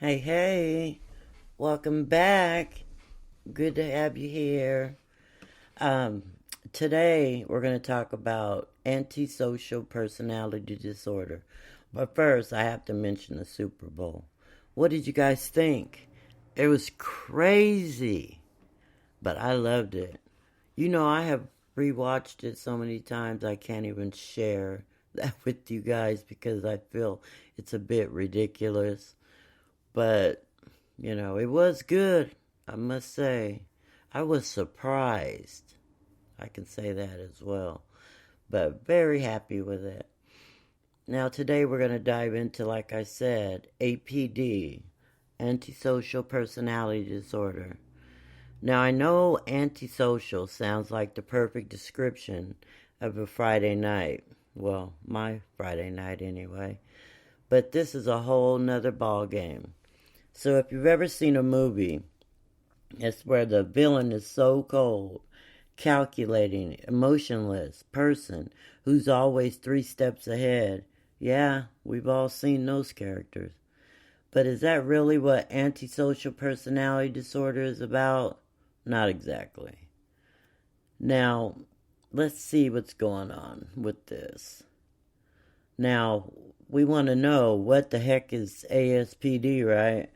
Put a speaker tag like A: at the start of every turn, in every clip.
A: Hey, hey, welcome back. Good to have you here. Um, Today we're going to talk about antisocial personality disorder. But first, I have to mention the Super Bowl. What did you guys think? It was crazy, but I loved it. I have rewatched it so many times I can't even share that with you guys because I feel it's a bit ridiculous. But it was good, I must say. I was surprised. I can say that as well. But very happy with it. Now, today we're going to dive into, like I said, APD, Antisocial Personality Disorder. Now, I know antisocial sounds like the perfect description of a Friday night. Well, my Friday night anyway. But this is a whole nother ball game. So if you've ever seen a movie, it's where the villain is so cold, calculating, emotionless person who's always 3 steps ahead. Yeah, we've all seen those characters. But is that really what antisocial personality disorder is about? Not exactly. Now, let's see what's going on with this. Now, we want to know what the heck is ASPD, right?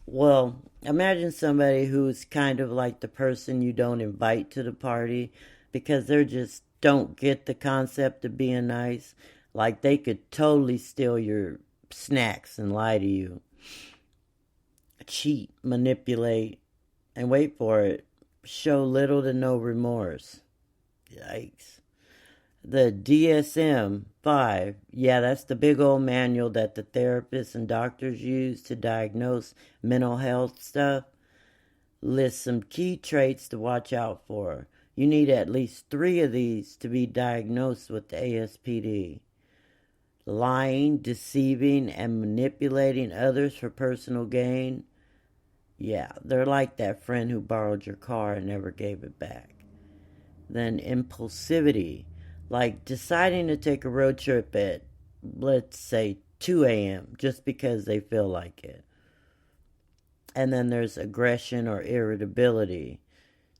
A: Well, imagine somebody who's kind of like the person you don't invite to the party because they just don't get the concept of being nice. Like they could totally steal your snacks and lie to you, cheat, manipulate, and wait for it, show little to no remorse. Yikes. The DSM 5, yeah, that's the big old manual that the therapists and doctors use to diagnose mental health stuff, lists some key traits to watch out for. You need at least 3 of these to be diagnosed with ASPD. Lying, deceiving, and manipulating others for personal gain. Yeah, they're like that friend who borrowed your car and never gave it back. Then impulsivity, like deciding to take a road trip at, let's say, 2 a.m. just because they feel like it. And then there's aggression or irritability.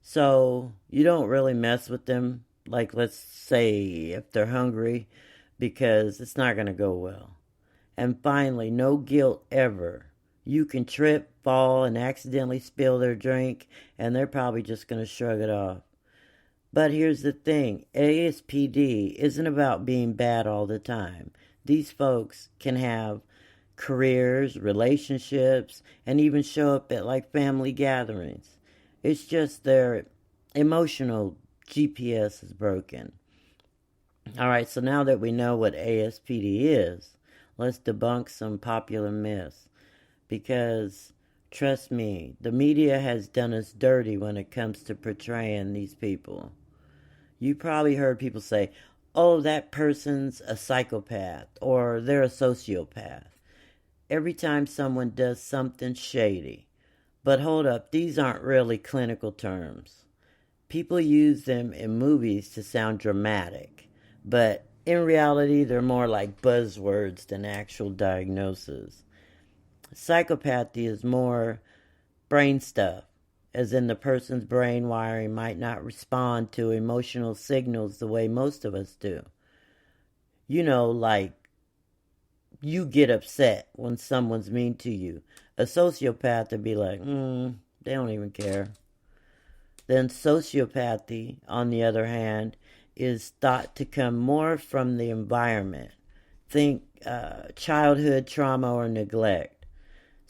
A: So you don't really mess with them, like let's say if they're hungry, because it's not going to go well. And finally, no guilt ever. You can trip, fall, and accidentally spill their drink, and they're probably just going to shrug it off. But here's the thing, ASPD isn't about being bad all the time. These folks can have careers, relationships, and even show up at like family gatherings. It's just their emotional GPS is broken. Alright, so now that we know what ASPD is, let's debunk some popular myths. Because, trust me, the media has done us dirty when it comes to portraying these people. You probably heard people say, oh, that person's a psychopath or they're a sociopath every time someone does something shady. But hold up, these aren't really clinical terms. People use them in movies to sound dramatic, but in reality, they're more like buzzwords than actual diagnoses. Psychopathy is more brain stuff, as in the person's brain wiring might not respond to emotional signals the way most of us do. Like you get upset when someone's mean to you. A sociopath would be like, they don't even care. Then sociopathy, on the other hand, is thought to come more from the environment. Think childhood trauma or neglect.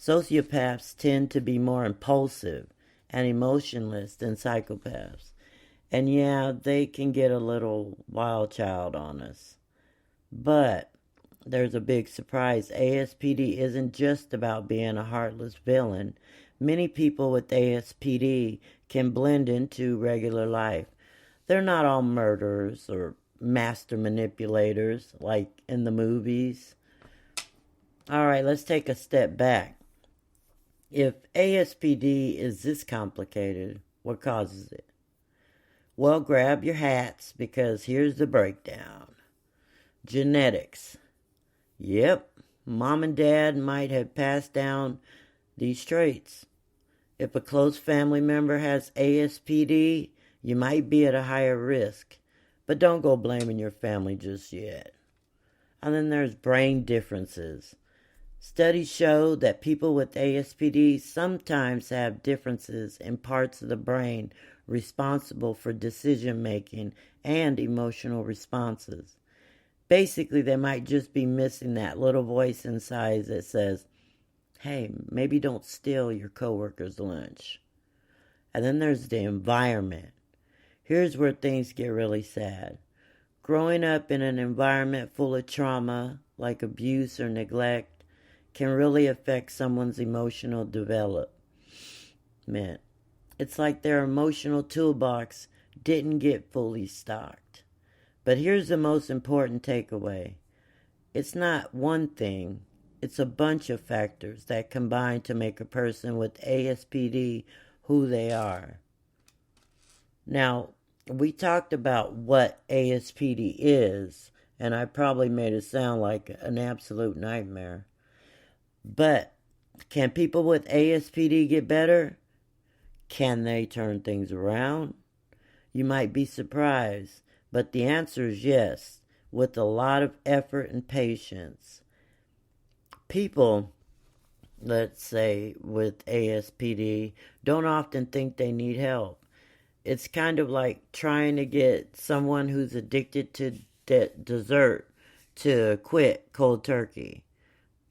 A: Sociopaths tend to be more impulsive and emotionless than psychopaths. And yeah, they can get a little wild child on us. But there's a big surprise. ASPD isn't just about being a heartless villain. Many people with ASPD can blend into regular life. They're not all murderers or master manipulators like in the movies. Alright, let's take a step back. If ASPD is this complicated, what causes it? Well, grab your hats because here's the breakdown. Genetics. Yep, mom and dad might have passed down these traits. If a close family member has ASPD, you might be at a higher risk, but don't go blaming your family just yet. And then there's brain differences. Studies show that people with ASPD sometimes have differences in parts of the brain responsible for decision making and emotional responses. Basically, they might just be missing that little voice inside that says, hey, maybe don't steal your coworker's lunch. And then there's the environment. Here's where things get really sad. Growing up in an environment full of trauma, like abuse or neglect, can really affect someone's emotional development. It's like their emotional toolbox didn't get fully stocked. But here's the most important takeaway. It's not one thing, it's a bunch of factors that combine to make a person with ASPD who they are. Now, we talked about what ASPD is, and I probably made it sound like an absolute nightmare. But can people with ASPD get better? Can they turn things around? You might be surprised, but the answer is yes, with a lot of effort and patience. People, let's say, with ASPD don't often think they need help. It's kind of like trying to get someone who's addicted to dessert to quit cold turkey.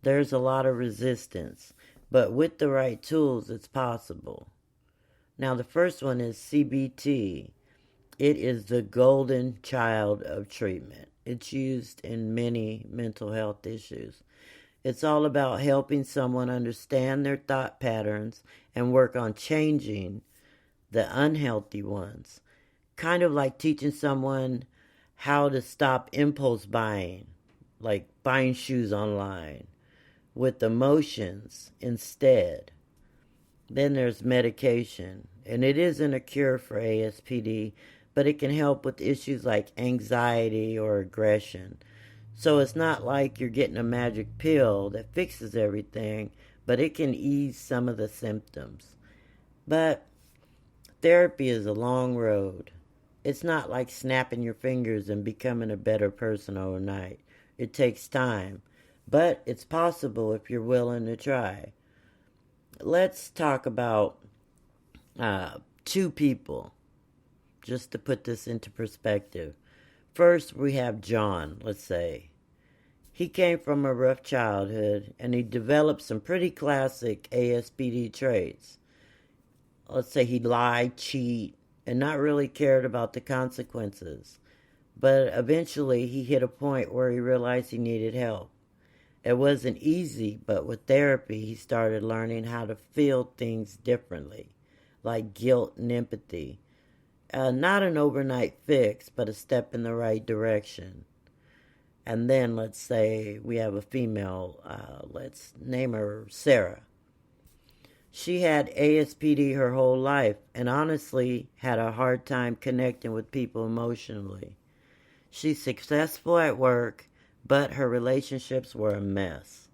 A: There's a lot of resistance, but with the right tools, it's possible. Now, the first one is CBT. It is the golden child of treatment. It's used in many mental health issues. It's all about helping someone understand their thought patterns and work on changing the unhealthy ones. Kind of like teaching someone how to stop impulse buying, like buying shoes online, with emotions instead. Then there's medication, and it isn't a cure for ASPD, but it can help with issues like anxiety or aggression. So it's not like you're getting a magic pill that fixes everything, but it can ease some of the symptoms. But therapy is a long road. It's not like snapping your fingers and becoming a better person overnight. It takes time, but it's possible if you're willing to try. Let's talk about two people, just to put this into perspective. First, we have John, let's say. He came from a rough childhood, and he developed some pretty classic ASPD traits. Let's say he lied, cheat, and not really cared about the consequences. But eventually, he hit a point where he realized he needed help. It wasn't easy, but with therapy, he started learning how to feel things differently, like guilt and empathy. Not an overnight fix, but a step in the right direction. And then let's say we have a female, let's name her Sarah. She had ASPD her whole life and honestly had a hard time connecting with people emotionally. She's successful at work, but her relationships were a mess.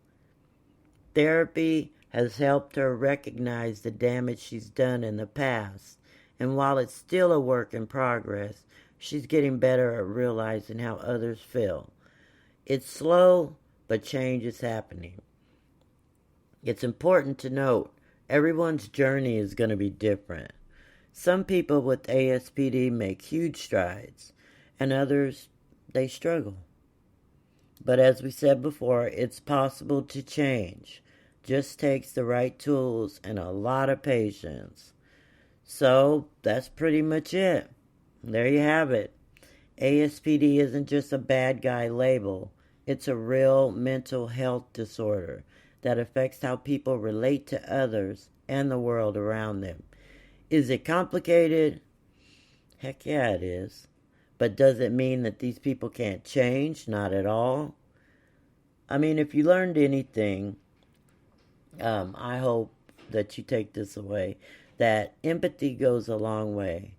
A: Therapy has helped her recognize the damage she's done in the past, and while it's still a work in progress, she's getting better at realizing how others feel. It's slow, but change is happening. It's important to note, everyone's journey is going to be different. Some people with ASPD make huge strides, and others, they struggle. But as we said before, it's possible to change. Just takes the right tools and a lot of patience. So that's pretty much it. There you have it. ASPD isn't just a bad guy label. It's a real mental health disorder that affects how people relate to others and the world around them. Is it complicated? Heck yeah, it is. But does it mean that these people can't change? Not at all. I mean, if you learned anything, I hope that you take this away, that empathy goes a long way.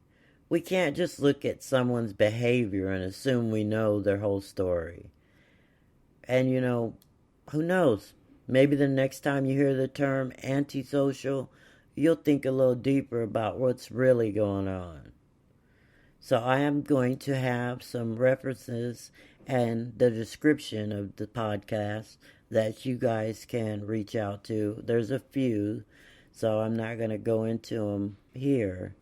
A: We can't just look at someone's behavior and assume we know their whole story. And who knows? Maybe the next time you hear the term antisocial, you'll think a little deeper about what's really going on. So I am going to have some references and the description of the podcast that you guys can reach out to. There's a few, so I'm not going to go into them here.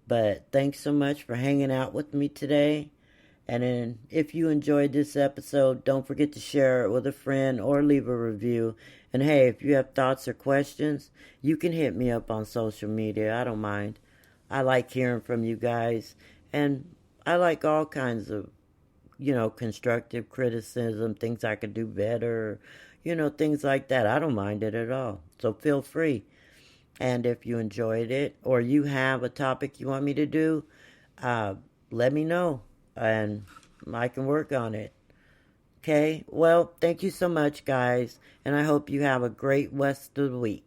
A: But thanks so much for hanging out with me today. And then if you enjoyed this episode, don't forget to share it with a friend or leave a review. And hey, if you have thoughts or questions, you can hit me up on social media. I don't mind. I like hearing from you guys. And I like all kinds of, constructive criticism, things I could do better, things like that. I don't mind it at all. So feel free. And if you enjoyed it or you have a topic you want me to do, let me know and I can work on it. Okay? Well, thank you so much, guys. And I hope you have a great rest of the week.